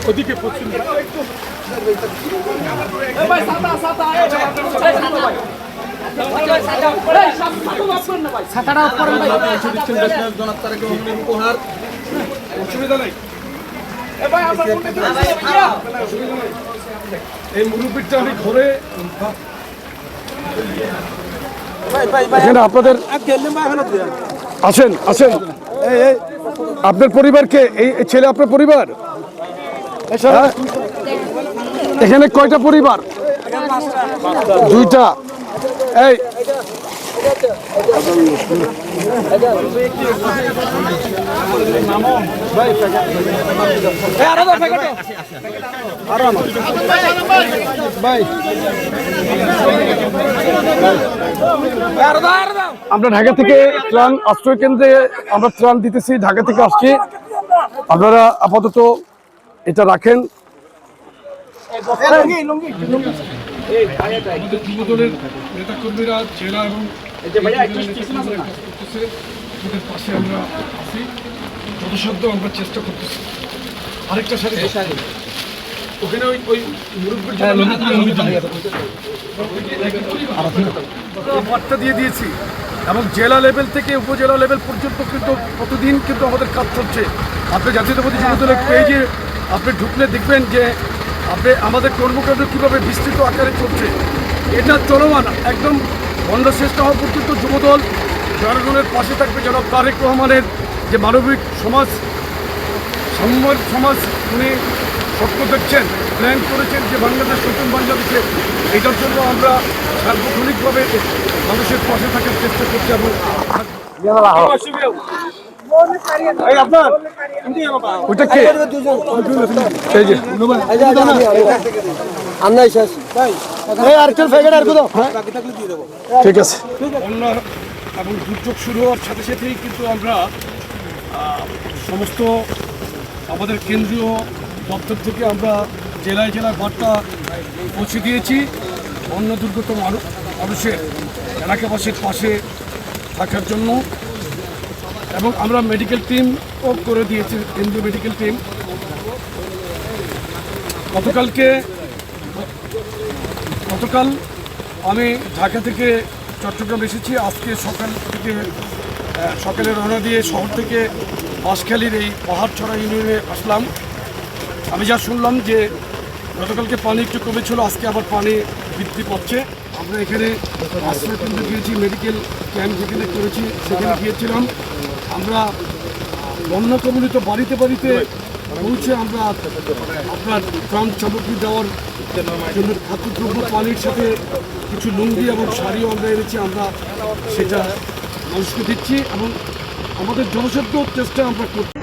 ওদিকে পশ্চিম উপহার অসুবিধা নাই। এই মুরব্বীটা আমি ঘরে আপনাদের আসেন আসেন আপনার পরিবারকে এই ছেলে আপনার পরিবার এখানে কয়টা পরিবার? দুইটা। এই আমরা ঢাকা থেকে ত্রাণ আশ্রয় কেন্দ্রে আমরা ত্রাণ দিতেছি, ঢাকা থেকে আসছি। আপনারা আপাতত এটা রাখেন। যুবদলের নেতাকর্মীরা জেলা এবং পাশে আমরা আছি, যথাসাধ্য আমরা চেষ্টা করতেছি। আরেকটা সাথে ওখানে ওই বার্তা দিয়ে দিয়েছি এবং জেলা লেভেল থেকে উপজেলা লেভেল পর্যন্ত কিন্তু প্রতিদিন কিন্তু আমাদের কাজ চলছে। আপনি জাতীয়তাবাদী যুবদলের পেজে আপনি ঢুকলে দেখবেন যে আপনি আমাদের কর্মকাণ্ড কীভাবে বিস্তৃত আকারে চলছে। এটা চলমান একদম বন্ধ শেষ হওয়া পর্যন্ত যুবদল জনগণের পাশে থাকবে। জনাব তারেক রহমানের যে মানবিক সমাজ সম্মান সমাজ উনি স্বপ্ন দেখছেন, প্ল্যান করেছেন যে বাংলাদেশ নতুন বাংলাদেশে, এটার জন্য আমরা সার্বক্ষণিকভাবে মানুষের পাশে থাকার চেষ্টা করছি। এবং ঠিক আছে, বন্যা এবং দুর্যোগ শুরু হওয়ার সাথে সাথেই কিন্তু আমরা সমস্ত আমাদের কেন্দ্রীয় দপ্তর থেকে আমরা জেলায় জেলায় বার্তা পৌঁছে দিয়েছি বন্যা দুর্গত মানুষের এলাকাবাসীর পাশে থাকার জন্য। এবং আমরা মেডিকেল টিমও করে দিয়েছি, কেন্দ্রীয় মেডিকেল টিম। গতকাল আমি ঢাকা থেকে চট্টগ্রাম এসেছি। আজকে সকালে রওনা দিয়ে শহর থেকে বাঁশখালীর এই পাহাড়ছড়া ইউনিয়নে আসলাম। আমি যা শুনলাম যে গতকালকে পানি একটু কমেছিল, আজকে আবার পানি বৃদ্ধি পাচ্ছে। আমরা এখানে আশ্রয় কেন্দ্রে গিয়েছি, মেডিকেল ক্যাম্প যেখানে করেছি সেখানে গিয়েছিলাম। আমরা বন্যা কবলিত বাড়িতে বাড়িতে পৌঁছে আমরা আপনার ত্রাণ সামগ্রী দেওয়ার জন্য খাদ্যদ্রব্য, পানির সাথে কিছু লুঙ্গি এবং শাড়িও আমরা এনেছি। আমরা সেটা মানুষকে দিচ্ছি এবং আমাদের জনসাধ্য চেষ্টা আমরা করছি।